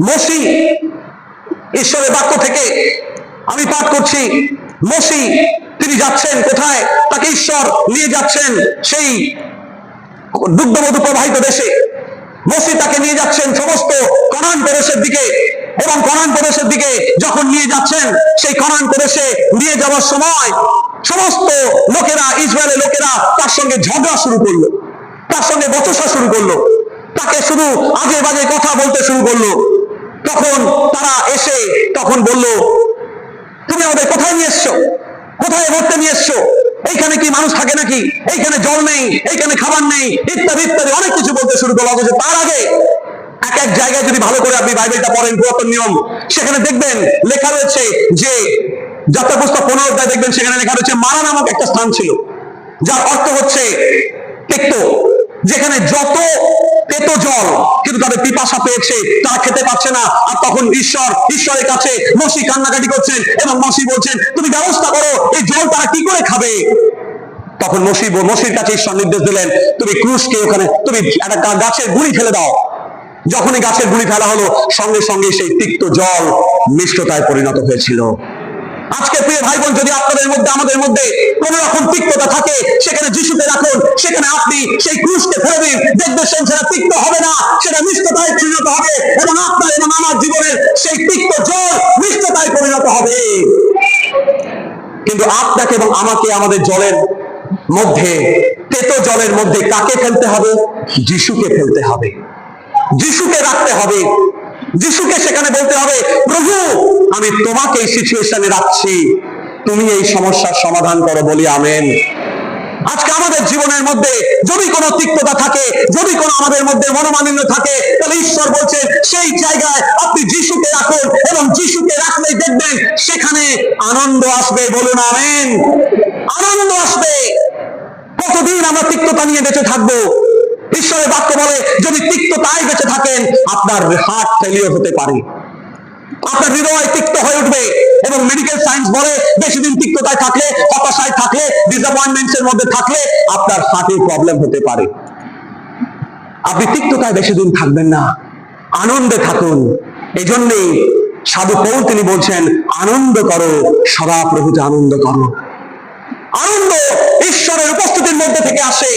মসি, ঈশ্বরের বাক্য থেকে আমি পাঠ করছি। মসি তিনি যাচ্ছেন কোথায়? তাকে ঈশ্বর নিয়ে যাচ্ছেন সেই দুগ্ধমধু প্রবাহিত দেশে। মসি তাকে নিয়ে যাচ্ছেন সমস্ত কনান প্রদেশের দিকে, এবং কনান প্রদেশের দিকে যখন নিয়ে যাচ্ছেন, সেই কনান প্রদেশে নিয়ে যাওয়ার সময় সমস্ত লোকেরা, ইসরায়েলের লোকেরা তার সঙ্গে ঝগড়া শুরু করলো, তার সঙ্গে বচসা শুরু করলো, তাকে শুধু আজে বাজে কথা বলতে শুরু করলো। তখন তারা এসে তখন বলল, তুমি আমাদের কোথায় নিয়ে এসছো? কোথায় মরতে নিয়ে এসছো? এইখানে কি মানুষ থাকে নাকি? এইখানে জল নেই, এইখানে খাবার নেই, ইত্যাদি ইত্যাদি অনেক কিছু বলতে শুরু করলো। অথচ তার আগে এক এক জায়গায় যদি ভালো করে আপনি বাইবেলটা পড়েন, পুরাতন নিয়ম, সেখানে দেখবেন লেখা রয়েছে যে যাত্রা পুস্তক 15 অধ্যায় দেখবেন, সেখানে লেখা রয়েছে মারা নামক একটা স্থান ছিল, যার অর্থ হচ্ছে তেক্ত, যেখানে যত তেত জল, কিন্তু তাদের পিপাসা পেয়েছে, তারা খেতে পারছে না। আর তখন ঈশ্বরের কাছে মসি কান্নাকাটি করছেন, এবং মসি বলছেন, তুমি ব্যবস্থা করো, এই জল তারা কি করে খাবে? তখন মসির কাছে ঈশ্বর নির্দেশ দিলেন, তুমি ক্রুশকে ওখানে, তুমি একটা গাছের গুঁড়ি ফেলে দাও। যখনই গাছের গুঁড়ি ফেলা হলো, সঙ্গে সঙ্গে সেই তিক্ত জল মিষ্টতায় পরিণত হয়েছিল। আজকে প্রিয় ভাই বোন, যদি আপনাদের মধ্যে, আমাদের মধ্যে কোন রকম তিক্ততা থাকে, সেখানে যিশুকে রাখুন, সেখানে আপনি সেই ক্রুশকে ফেলে দিন, দেখবেন সেটা তিক্ত হবে না, সেটা মিষ্টতায় পরিণত হবে, এবং আপনার এবং আমার জীবনের সেই তিক্ত জল মিষ্টতায় পরিণত হবে। কিন্তু আপনাকে এবং আমাকে আমাদের জলের মধ্যে, তেতো জলের মধ্যে কাকে ফেলতে হবে? যিশুকে ফেলতে হবে, যিশুকে রাখতে হবে, যিশুকে সেখানে বলতে হবে, প্রভু আমি তোমাকে এই সিচুয়েশনে রাখছি, তুমি এই সমস্যার সমাধান করো, বলি আমেন। আজকে আমাদের জীবনের মধ্যে যদি কোনো তিক্ততা থাকে, যদি কোনো আমাদের মধ্যে মনোমালিন্য থাকে, তাহলে ঈশ্বর বলছেন সেই জায়গায় আপনি যিশুকে রাখুন, এবং যিশুকে রাখলেই দেখবেন সেখানে আনন্দ আসবে, বলুন আমেন। আনন্দ আসবে। কতদিন আমরা তিক্ততা নিয়ে বেঁচে থাকবো? ঈশ্বরের বাক্য বলে, যদি তিক্ততায় বেঁচে থাকেন, আপনার হার্ট ফেলিওর হতে পারে, আপনার হৃদয় তিক্ত হয়ে উঠবে। এবং মেডিকেল সায়েন্স বলে, বেশি দিন তিক্ততায় থাকলে, হতাশায় থাকলে, ডিসঅ্যাপয়েন্টমেন্টস এর মধ্যে থাকলে আপনার হার্টের প্রবলেম হতে পারে। আপনি তিক্ততায় বেশি দিন থাকবেন না, আনন্দে থাকুন। এই জন্যই সাধু পৌল তিনি বলছেন, আনন্দ করো, সদা প্রভুতে আনন্দ করো। আনন্দ ঈশ্বরের উপস্থিতির মধ্যে থেকে আসে।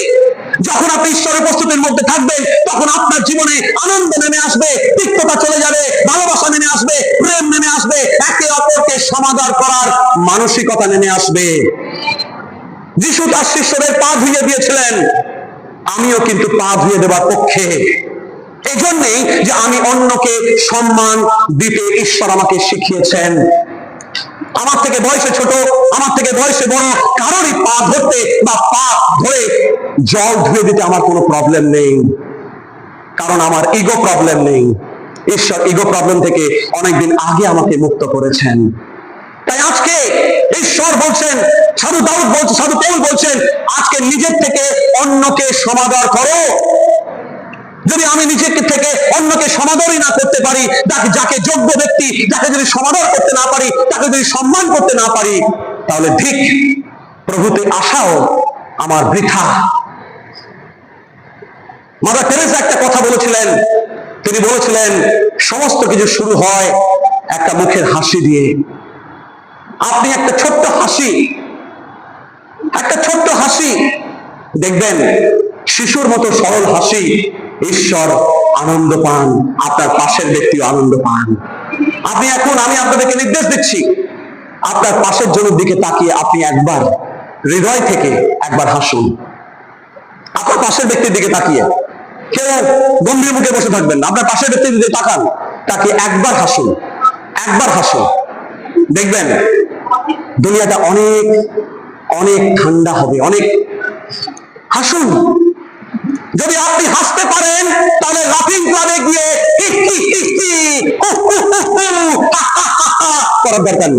যখন আপনি ঈশ্বরের উপস্থিতির মধ্যে থাকবেন, তখন আপনার জীবনে আনন্দ নেমে আসবে, তিক্ততা চলে যাবে, ভালোবাসা নেমে আসবে, প্রেম নেমে আসবে, একে অপরকে সমাদর করার মানসিকতা নেমে আসবে। যিশু তার শিষ্যদের পা ধুইয়ে দিয়েছিলেন, আমিও কিন্তু পা ধুয়ে দেবার পক্ষে। এই জন্যই যে আমি অন্যকে সম্মান দিতে ঈশ্বর আমাকে শিখিয়েছেন। আমার থেকে বয়সে ছোট, আমার থেকে বয়সে বড় কারোরই পা ধরতে বা পা ধরে জল ধুয়ে দিতে আমার কোনো প্রবলেম নেই, কারণ আমার ইগো প্রবলেম নেই। ঈশ্বর ইগো প্রবলেম থেকে অনেকদিন আগে আমাকে মুক্ত করেছেন। তাই আজকে ঈশ্বর বলছেন, সাধু পৌল বলছেন, আজকে নিজের থেকে অন্যকে সমাদর করো। যদি আমি নিজেকে থেকে অন্যকে সমাদরই না করতে পারি, যাকে যোগ্য ব্যক্তি, যাকে যদি সমাদর করতে না পারি, তাকে যদি সম্মান করতে না পারি, তাহলে ঠিক প্রভুতে আসাও আমার বৃথা। মাদার টেরেসা একটা কথা বলেছিলেন, তিনি বলেছিলেন, সমস্ত কিছু শুরু হয় একটা মুখের হাসি দিয়ে। আপনি একটা ছোট্ট হাসি দেখবেন, শিশুর মতো সরল হাসি, ঈশ্বর আনন্দ পান, আপনার পাশের ব্যক্তি আনন্দ পান। আপনি এখন, আমি আপনাদেরকে নির্দেশ দিচ্ছি, আপনার পাশের জনের দিকে তাকিয়ে আপনি একবার হৃদয় থেকে একবার হাসুন। আপনার পাশের ব্যক্তির দিকে তাকিয়ে, কেউ গম্ভীর মুখে বসে থাকবেন না, আপনার পাশের ব্যক্তির দিকে তাকান, তাকিয়ে একবার হাসুন, একবার হাসুন। দেখবেন দুনিয়াটা অনেক অনেক ঠান্ডা হবে, অনেক। হাসুন। যদি আপনি হাসতে পারেন, তাহলে লাফিং ক্লাবে গিয়ে করার দরকার নেই,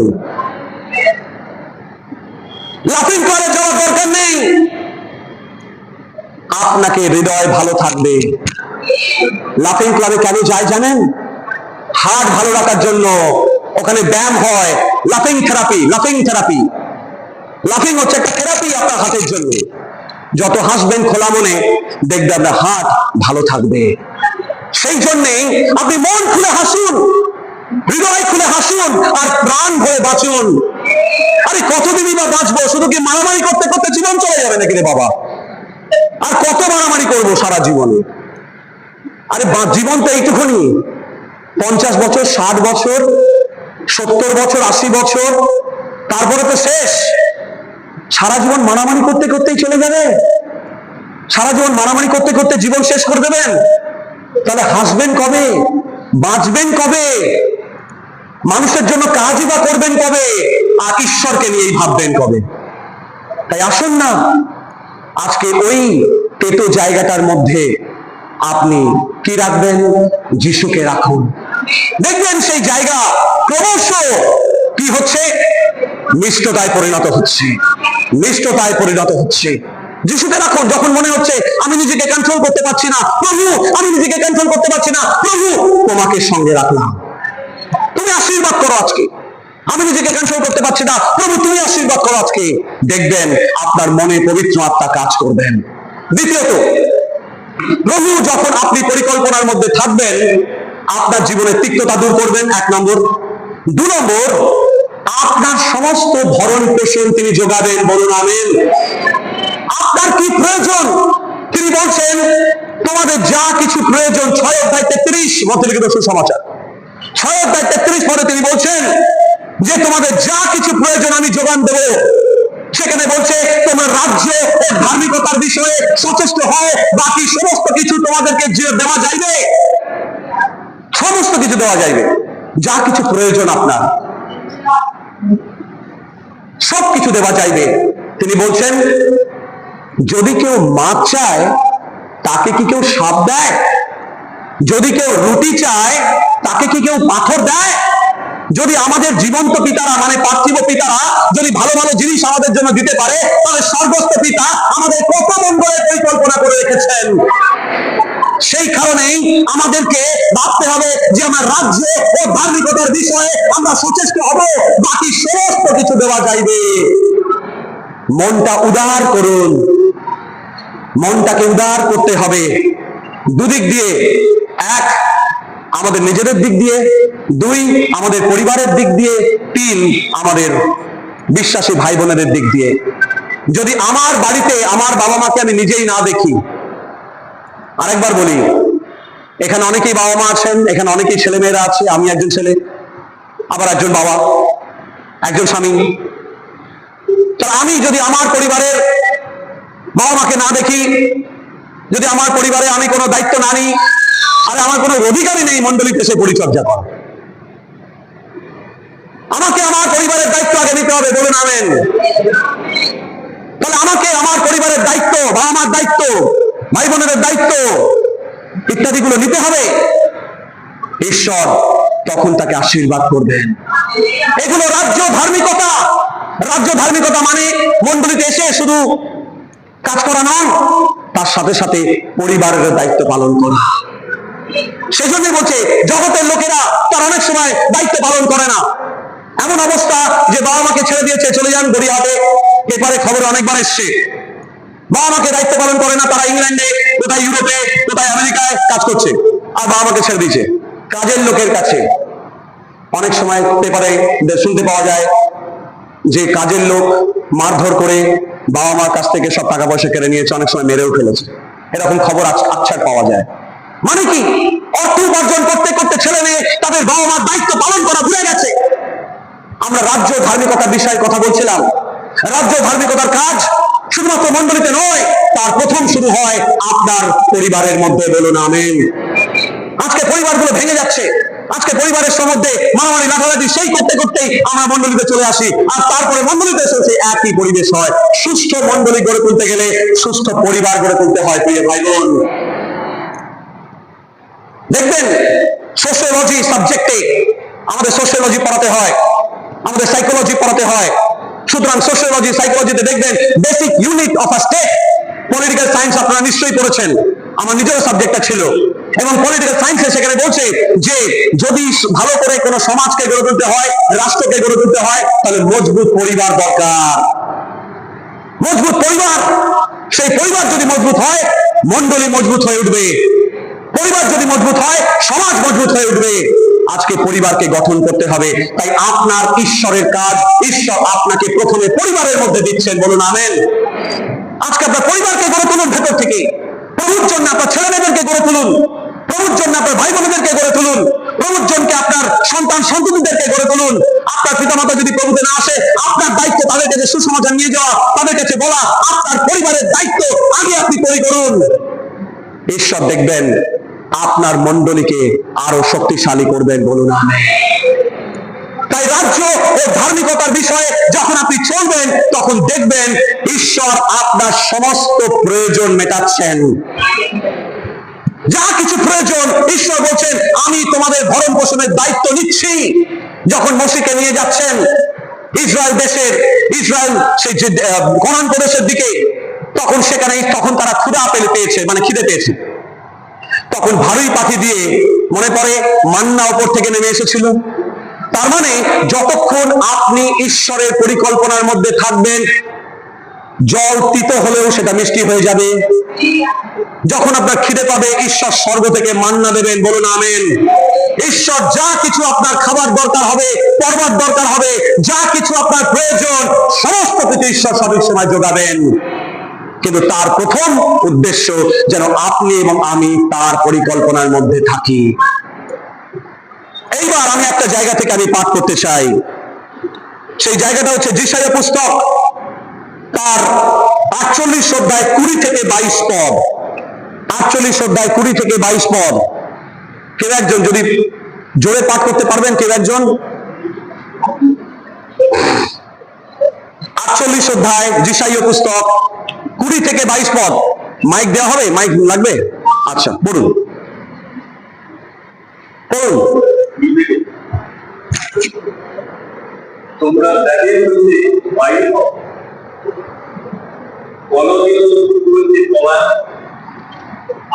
লাফিং ক্লাবে যাওয়ার দরকার নেই। আপনাকে হৃদয় ভালো থাকবে। লাফিং ক্লাবে কেন যায় জানেন? হার্ট ভালো রাখার জন্য। ওখানে ব্যায়াম হয়, লাফিং থেরাপি। লাফিং হচ্ছে একটা থেরাপি আপনার হার্টের জন্য। যত হাসবেন খোলা মনে, দেখবেন আপনার হার্ট ভালো থাকবে। সেই জন্যেই আপনি মন খুলে হাসুন। হাসুন, হৃদয় খুলে হাসুন, আর প্রাণ ভরে বাঁচুন। আরে কতদিনই বা বাঁচবো? শুধু কি মারামারি করতে করতে জীবন চলে যাবে নাকি রে বাবা? আর কত মারামারি করবো সারা জীবনে? আরে জীবন তো এইটুকুনি, 50 বছর, 60 বছর, 70 বছর, 80 বছর, তারপরে তো শেষ। সারা জীবন মারামারি করতে করতেই চলে যাবে? সারা জীবন মারামারি করতে করতে জীবন শেষ করে দেবেন? তাহলে হাসবেন কবে? বাঁচবেন কবে? মানুষের জন্য কাজই বা করবেন কবে? আর ঈশ্বরকে নিয়েই ভাববেন কবে? তাই আসুন না, আজকে ওই তেতো জায়গাটার মধ্যে আপনি কি রাখবেন? যিশুকে রাখুন। দেখবেন সেই জায়গা ক্রমশ কি হচ্ছে? মিষ্টতায় পরিণত হচ্ছে, মিষ্টতায় পরিণত হচ্ছে। যিশুকে রাখুন। যখন মনে হচ্ছে আমি নিজেকে কন্ট্রোল করতে পারছি না, প্রভু আমি নিজেকে কন্ট্রোল করতে পারছি না, প্রভু তোমাকে সঙ্গে রাখলাম, তুমি আশীর্বাদ করো আজকে। আমি নিজেকে কন্ট্রোল করতে পারছি না, প্রভু তুমি আশীর্বাদ করো আজকে। দেখবেন আপনার মনে পবিত্র আত্মা কাজ করবেন। দ্বিতীয়ত, প্রভু যখন আপনি পরিকল্পনার মধ্যে থাকবেন, আপনার জীবনের তিক্ততা দূর করবেন, 1 নম্বর। 2 নম্বর, আপনার সমস্ত ভরণ পোষণ তিনি যোগাবেন। বলুন আমেন। আপনার কি প্রয়োজন তিনি বলছেন, তোমাদের যা কিছু প্রয়োজন, 6 অধ্যায় 33 মধ্যে লিখিত সুসমাচার, 6 অধ্যায় 33 পরে তিনি বলছেন যে তোমাদের যা কিছু প্রয়োজন আমি যোগান দেব। সেখানে বলছে তোমার রাজ্য ও ধার্মিকতার বিষয়ে সচেষ্ট হও, বাকি সমস্ত কিছু তোমাদেরকে দেওয়া যাইবে, সমস্ত কিছু দেওয়া যাইবে। যা কিছু প্রয়োজন আপনার সবকিছু দেওয়া যাইবে। তিনি বলছেন যদি কেউ মাছ চায় তাকে কি কেউ সাপ দেয়? যদি কেউ রুটি চায় তাকে কি কেউ পাথর দেয়? যদি আমাদের জীবন্ত পিতারা মানে পার্থিব পিতারা যদি ভালো ভালো জিনিস আমাদের জন্য দিতে পারে, তাহলে স্বর্গস্থ পিতা আমাদের কত মঙ্গলের পরিকল্পনা করে রেখেছেন। সেই কারণেই আমাদেরকে ভাবতে হবে যে আমার রাজ্য ও ধার্মিকতার বিষয়ে আমরা সচেষ্ট হব, বাকি সমস্ত কিছু দেওয়া যাইবে। মনটা উদার করুন, মনটাকে উদার করতে হবে দুদিক দিয়ে। 1, আমাদের নিজেদের দিক দিয়ে, 2, আমাদের পরিবারের দিক দিয়ে, 3, আমাদের বিশ্বাসী ভাই বোনেদের দিক দিয়ে। যদি আমার বাড়িতে আমার বাবা মাকে আমি নিজেই না দেখি, আরেকবার বলি, এখানে অনেকেই বাবা মা আছেন, এখানে অনেকেই ছেলে মেয়েরা আছে, আমি একজন ছেলে, আবার একজন বাবা, একজন স্বামী। তাহলে আমি যদি আমার পরিবারের বাবা মাকে না দেখি, যদি আমার পরিবারে আমি কোনো দায়িত্ব না নিই, আর আমার কোনো অধিকারই নেই মন্ডলীতে সে পরিচর্যা করা। আমাকে আমার পরিবারের দায়িত্ব আগে নিতে হবে। বলুন আমেন। তাহলে আমাকে আমার পরিবারের দায়িত্ব, বাবা মার দায়িত্ব, ভাই বোনেদের দায়িত্ব ইত্যাদিগুলো নিতে হবে। ঈশ্বর তখন তাকে আশীর্বাদ করবেন। এগুলো রাজ্য ধার্মিকতা। রাজ্য ধার্মিকতা মানে মন্ডলীতে এসে শুধু কাজ করা নয়, তার সাথে সাথে পরিবারের দায়িত্ব পালন করা। সেজন্য বলছে জগতের লোকেরা তার অনেক সময় দায়িত্ব পালন করে না। এমন অবস্থা যে বাবা মাকে ছেড়ে দিয়েছে, চলে যান গড়িয়াহাটে, পেপারে খবরে অনেকবার এসছে। বাবা মাকে দায়িত্ব পালন করে না, তারা ইংল্যান্ডে, কোথায় ইউরোপে, কোথায় আমেরিকায় কাজ করছে, আর বাবা মাকে ছেড়ে দিয়েছে কাজের লোকের কাছে। অনেক সময় পেপারে শুনতে পাওয়া যায় যে কাজের লোক মারধর করে বাবা মার কাছ থেকে সব টাকা পয়সা কেড়ে নিয়েছে, অনেক সময় মেরেও ফেলেছে। এরকম খবর আচ্ছা পাওয়া যায়। মানে কি, অর্থ উপার্জন করতে করতে ছেলে মেয়ে তাদের বাবা মার দায়িত্ব পালন করা ভুলে গেছে। আমরা রাজ্য ধার্মিকতার বিষয়ে কথা বলছিলাম। রাজ্য ধার্মিকতার কাজ শুধুমাত্র মন্ডলীতে নয়, তার প্রথম শুরু হয় আপনার পরিবারের মধ্যে। বলুন আমেন। আজকে পরিবারগুলো ভেঙে যাচ্ছে। আজকে পরিবারের সম্বন্ধে মারামারি লাঠালাঠি সেই করতে করতেই আমরা মন্ডলীতে চলে আসি, আর তারপরে মন্ডলীতে এসে একই পরিবেশ হয়। সুস্থ মন্ডলী গড়ে তুলতে গেলে সুস্থ পরিবার গড়ে তুলতে হয়। প্রিয় ভাই বোন, দেখবেন সোশিওলজি সাবজেক্টে আমাদের সোশিওলজি পড়াতে হয়, আমাদের সাইকোলজি পড়াতে হয়। সুতরাং সোশিওলজি সাইকোলজিতে দেখবেন basic unit of a state. Political science আপনারা নিশ্চয়ই পড়েছেন, আমার নিজেরও সাবজেক্টটা ছিল। এবং পলিটিক্যাল সায়েন্সে সেখানে বলছে যে যদি ভালো করে কোনো সমাজকে গড়ে তুলতে হয়, রাষ্ট্রকে গড়ে তুলতে হয়, তাহলে মজবুত পরিবার দরকার। মজবুত পরিবার, সেই পরিবার যদি মজবুত হয়, মন্ডলী মজবুত হয়ে উঠবে। পরিবার যদি মজবুত হয়, সমাজ মজবুত হয়ে উঠবে। আজকে পরিবারকে গঠন করতে হবে। তাই আপনার ঈশ্বরের কাজ, ঈশ্বর আপনাকে প্রথমে পরিবারের মধ্যে দিচ্ছেন, বলুন আমেন। আজকে আপনার পরিবারকে গড়ে তুলুন ভেতর থেকে, প্রভুর জন্য আপনার ছেলে মেয়েদেরকে গড়ে তুলুন, প্রভুর জন্য আপনার ভাই বোনেদেরকে গড়ে তুলুন, প্রভুর জন্য আপনার সন্তান সন্ততিদেরকে গড়ে তুলুন। আপনার পিতামাতা যদি প্রভুতে না আসে, আপনার দায়িত্ব তাদের কাছে সুসমাচার নিয়ে যাওয়া, তাদের কাছে বলা, আপনার পরিবারের দায়িত্ব আগে আপনি তৈরি করুন। ঈশ্বর দেখবেন আপনার মণ্ডলীকে আরো শক্তিশালী করবেন, বলুন আমেন। তাই রাজ্য ও ধার্মিকতার বিষয়ে যখন আপনি চলবেন, তখন দেখবেন ঈশ্বর আপনার সমস্ত প্রয়োজন মেটাচ্ছেন। যা কিছু প্রয়োজন ঈশ্বর বলছেন, আমি তোমাদের ভরণ পোষণের দায়িত্ব নিচ্ছি। যখন মসিকে নিয়ে যাচ্ছেন ইসরায়েল সেই যে গোলান প্রদেশের দিকে, তখন তারা ক্ষুধা পেয়েছে, মানে খিদে পেয়েছে। তখন ভারী পাখি দিয়ে, মনে পড়ে, মান্না উপর থেকে নেমে এসেছিল। তার মানে যতক্ষণ আপনি ঈশ্বরের পরিকল্পনার মধ্যে থাকবেন, জল তিতো হলেও সেটা মিষ্টি হয়ে যাবে। যখন আপনার খিদে পাবে, ঈশ্বর স্বর্গ থেকে মান্না দেবেন, বলুন আমেন। ঈশ্বর যা কিছু আপনার খাবার দরকার হবে, পরবার দরকার হবে, যা কিছু আপনার প্রয়োজন, সমস্ত কিছু ঈশ্বর সঠিক সময় যোগাবেন। কিন্তু তার প্রথম উদ্দেশ্য যেন আপনি এবং আমি তার পরিকল্পনার মধ্যে থাকি। এইবার আমি একটা জায়গা থেকে আমি পাঠ করতে চাই। সেই জায়গাটা হচ্ছে যিশাইয়া পুস্তক, তার 48 অধ্যায় 20 থেকে 22 পদ। 48 অধ্যায় 20 থেকে 22 পদ। কেউ একজন যদি জোরে পাঠ করতে পারবেন, কেউ একজন? 48 অধ্যায় যিশাইয়া পুস্তক 20 থেকে 22 পদ। মাইক দেওয়া হবে? মাইক লাগবে? আচ্ছা, পড়ুন পড়ুন। তোমরা ব্যাগের মধ্যে বাইরে হও,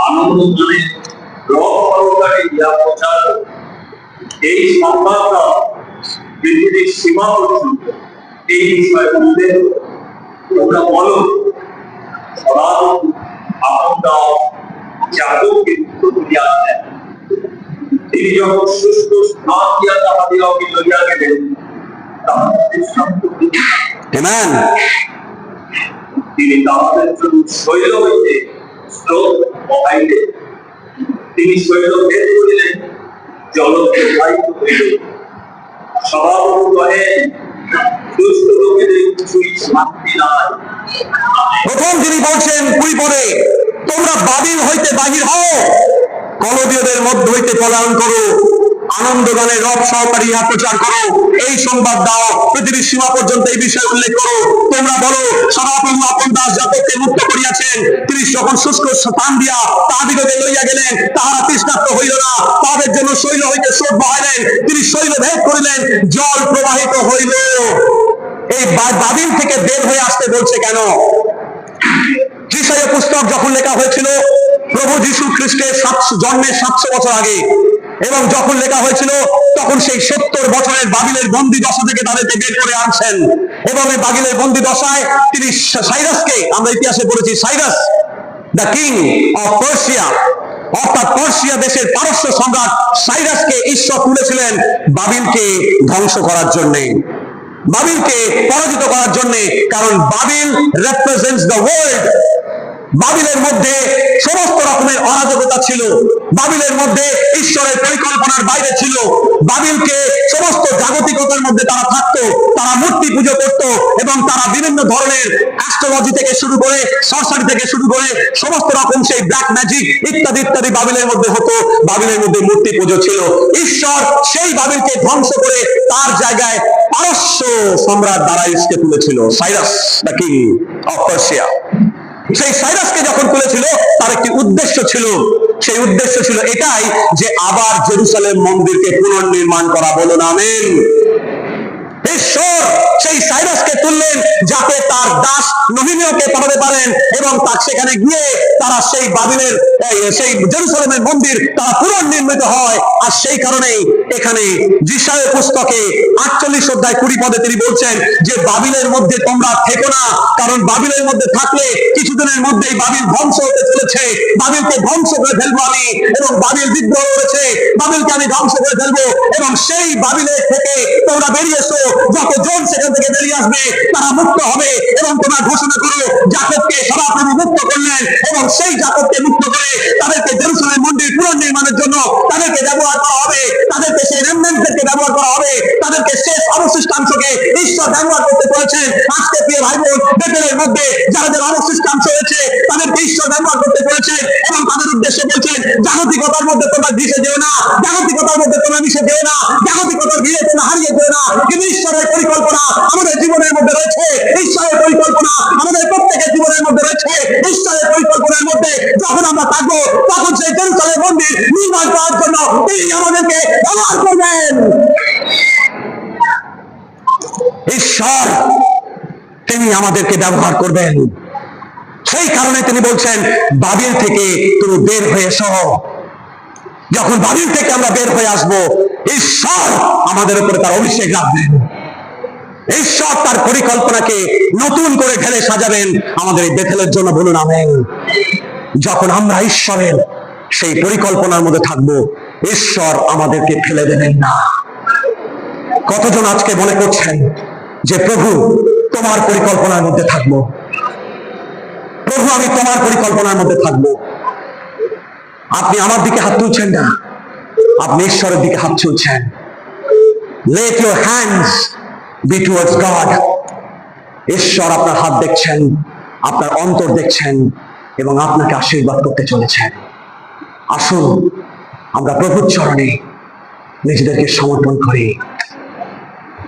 আনন্দ মানে রক্ষাকারী ইহা প্রচার। এই সংবাদটা পৃথিবীর সীমা পর্যন্ত এই বিষয়ে উল্লেখ। তোমরা বলো, আপন দাও, যাকবকে মুক্ত করিয়া দেন। তিনি যখন সুস্থ স্থান দিয়া তাহাদিগকে লইয়া গেলেন, তিনি তাহাদের জন্য শৈল হইতে স্রোত বহাইলেন। তিনি শৈল ভেদ করিলেন, জল প্রবাহিত হইল। সভাপতি কহেন, দুষ্ট লোকেদের কিছুই শান্তি নাই। প্রথম তিনি বলছেন 20 পদে, তোমরা বাবিল হইতে বাহির হও, কলদীয়দের মধ্য হইতে পলায়ন করো, আনন্দ গানে রব সহকারী ইহা প্রচার করো। এই সংবাদ দাও, পৃথিবীর সীমা পর্যন্ত এই বিষয়ে উল্লেখ করো। তোমরা বলো, সদাপ্রভু আপন দাস যাকবকে মুক্ত করিয়াছেন। তিনি যখন শুষ্ক স্থান দিয়া তাহাদিগকে লইয়া গেলেন, তাহারা তৃষ্ণার্ত হইল না। তাদের জন্য শৈল হইতে স্রোত বহাইলেন। তিনি শৈল ভেদ করিলেন, জল প্রবাহিত হইল। এই বাবিল থেকে বের হয়ে আসতে বলছে কেন? যিশাইয়া পুস্তক যখন লেখা হয়েছিল প্রভু যীশু খ্রিস্টের জন্মের 700 বছর আগে, এবং যখন লেখা হয়েছিল তখন সেই 70 বছরের বাবিলের বন্দী দশা থেকে তাদেরকে বের করে আনছেন। এবং এই বাবিলের বন্দী দশায় তিনি সাইরাসকে, আমরা ইতিহাসে পড়েছি, Cyrus the king of Persia, অর্থাৎ পার্সিয়া দেশের পারস্য সম্রাট সাইরাসকে ঈশ্বর তুলেছিলেন বাবিলকে ধ্বংস করার জন্যে, বাবিলকে পরাজিত করার জন্য। কারণ বাবিল রিপ্রেজেন্টস দ্য ওয়ার্ল্ড। বাবিলের মধ্যে সমস্ত রকমের অরাজকতা ছিল, বাবিলের মধ্যে ঈশ্বরের পরিকল্পনার বাইরে ছিল। বাবিলকে সমস্ত জাগতিকতার মধ্যে তারা থাকতো, তারা মূর্তি পুজো করত, এবং তারা বিভিন্ন ধরনের অ্যাস্ট্রোলজি থেকে শুরু করে, সরসারি থেকে শুরু করে সমস্ত রকম সেই ব্ল্যাক ম্যাজিক ইত্যাদি ইত্যাদি বাবিলের মধ্যে হতো। বাবিলের মধ্যে মূর্তি পুজো ছিল। ঈশ্বর সেই বাবিলকে ধ্বংস করে তার জায়গায় পারস্য সম্রাট দারাইসকে তুলেছিল, Cyrus the king of Persia. সেই সাইরাসকে যখন তুলেছিল, তার একটি উদ্দেশ্য ছিল। সেই উদ্দেশ্য ছিল এটাই যে আবার জেরুসালেম মন্দিরকে পুনর্নির্মাণ করা, বলুন আমেন। ঈশ্বর সেই সাইরাসকে তুললেন যাতে তার দাস নহিমীয়কে পাঠাতে পারেন এবং তার সেখানে গিয়ে তারা সেই বাবিলের সেই জেরুসালেমের মন্দির তারা পুনর্নির্মিত হয়। আর সেই কারণেই এখানে যিশায়ের পুস্তকে 48 অধ্যায় 20 পদে তিনি বলছেন যে বাবিলের মধ্যে তোমরা থেকো না, কারণ বাবিলের মধ্যে থাকলে কিছুদিনের মধ্যেই বাবিল ধ্বংস হতে চলেছে, বাবিলকে ধ্বংস করে ফেলবো আমি, এবং বাবিল বিদ্রোহ করেছে, বাবিলকে আমি ধ্বংস করে ফেলবো, এবং সেই বাবিলের থেকে তোমরা বেরিয়ে এসো, যতজন সেখান থেকে বেরিয়ে আসবে তারা মুক্ত হবে। এবং তোমরা ঘোষণা করো জাকবকে সদাপ্রভু মুক্ত করলেন, এবং সেই জাকবকে মুক্ত করে তাদেরকে জেরুসালেম মন্দির পুনর্নির্মাণের জন্য তাদেরকে ব্যবহার করা হবে, তাদেরকে সেই রেমন্যান্টদেরকে ব্যবহার করা হবে, তাদেরকে শেষ অবশিষ্টাংশকে ঈশ্বর ব্যবহার করতে বলেছেন। আজকে প্রিয় ভাই বোন, বেতেলের মধ্যে যারা যারা অবশিষ্টাংশ হয়েছে তাদেরকে ঈশ্বর ব্যবহার করতে বলেছেন এবং তাদের উদ্দেশ্যে বলছেন জাগতিকতার মধ্যে তোমরা ভিসে যেও না, জাগতিকতার মধ্যে তোমরা মিশে যেও না, জাগতিকতার ভিড়ে তোমরা হারিয়ে যেও না। কিন্তু ঈশ্বরের পরিকল্পনা আমাদের জীবনের মধ্যে রয়েছে, ঈশ্বরের পরিকল্পনা আমাদের প্রত্যেকের জীবনের মধ্যে রয়েছে। ঈশ্বরের পরিকল্পনার মধ্যে যখন আমরা থাকবো তখন সেই জেরুসালেম মন্দির নির্মাণ করার জন্য তিনি আমাদেরকে ব্যবহার করবেন। ঈশ্বর তিনি আমাদেরকে ব্যবহার করবেন। সেই কারণে তিনি বলছেন বাবিল থেকে তুমি বের হয়ে এসো। যখন বাবিল থেকে আমরা বের হয়ে আসব, ঈশ্বর আমাদের উপরে তার অভিষেক রাখবেন, ঈশ্বর তার পরিকল্পনাকে নতুন করে ঢেলে সাজাবেন আমাদের এই বেথেলের জন্য। বলুন আমেন। যখন আমরা ঈশ্বরের সেই পরিকল্পনার মধ্যে থাকবো, ঈশ্বর আমাদেরকে ফেলে দেবেন না। কতজন আজকে মনে করছেন যে প্রভু তোমার পরিকল্পনার মধ্যে থাকবো, প্রভু আমি তোমার পরিকল্পনার মধ্যে থাকবো? আপনি আমার দিকে হাত তুলছেন না, আপনি ঈশ্বরের দিকে হাত তুলছেন। Let your hands be towards God. ঈশ্বর আপনার হাত দেখছেন, আপনার অন্তর দেখছেন এবং আপনাকে আশীর্বাদ করতে চলেছেন। আসুন আমরা প্রভুর চরণে নিজেদেরকে সমর্পণ করি।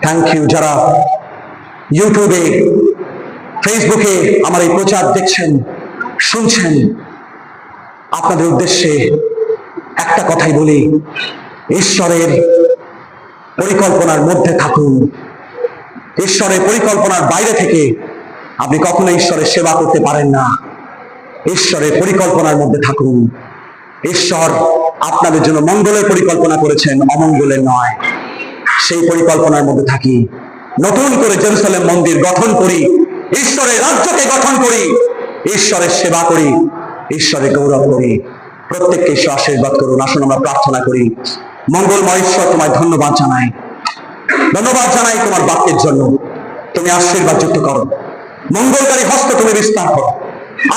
থ্যাংক ইউ যারা ইউটিউবে, ফেসবুকে আমার এই প্রচার দেখছেন, শুনছেন। আপনাদের উদ্দেশ্যে একটা কথাই বলি, ঈশ্বরের পরিকল্পনার মধ্যে থাকুন। ঈশ্বরের পরিকল্পনার বাইরে থেকে আপনি কখনো ঈশ্বরের সেবা করতে পারেন না। ঈশ্বরের পরিকল্পনার মধ্যে থাকুন। ঈশ্বর আপনাদের জন্য মঙ্গলের পরিকল্পনা করেছেন, অমঙ্গলের নয়। সেই পরিকল্পনার মধ্যে থাকি, নতুন করে জেরুসালেম মন্দির গঠন করি, ঈশ্বরের রাজ্যকে গঠন করি, ঈশ্বরের সেবা করি, ঈশ্বরের গৌরব করি। প্রত্যেককে ঈশ্বর আশীর্বাদ করুন। আসুন আমরা প্রার্থনা করি। মঙ্গলময় ঈশ্বর, তোমায় ধন্যবাদ জানাই, ধন্যবাদ জানাই তোমার বাক্যের জন্য। তুমি আশীর্বাদ যুক্ত করো, মঙ্গলকারী হস্ত তুমি বিস্তার করো,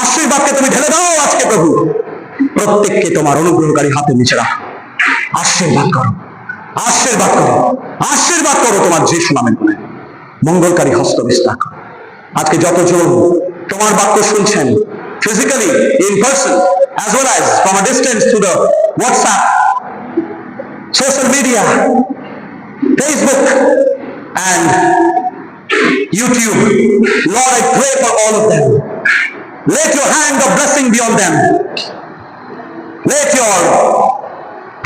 আশীর্বাদকে তুমি ঢেলে দাও আজকে প্রভু। প্রত্যেককে তোমার অনুগ্রহকারী হাতে নিচে রাখো, আশীর্বাদ করো, আশীর্বাদ করো, আশীর্বাদ করো তোমার যিশু নামের নামে। মঙ্গলকারী হস্ত বিস্তার করো। আজকে যতজন তোমার বাক্য শুনছেন, physically in person as well as from a distance through the WhatsApp, social media, Facebook and YouTube, Lord, I pray for all of them. Let your hand of blessing be on them. Let your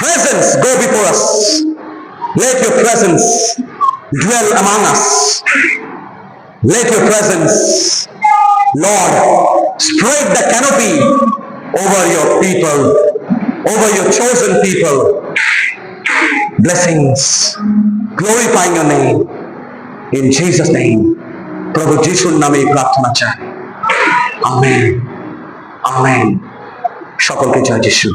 presence go before us. Let your presence dwell among us. Let your presence, Lord, spread the canopy over your people, over your chosen people. Blessings, glorifying your name. In Jesus' name, প্রভু যিশুর নামে প্রার্থনা চাই। Amen, amen. সকলকে জয় যিশু।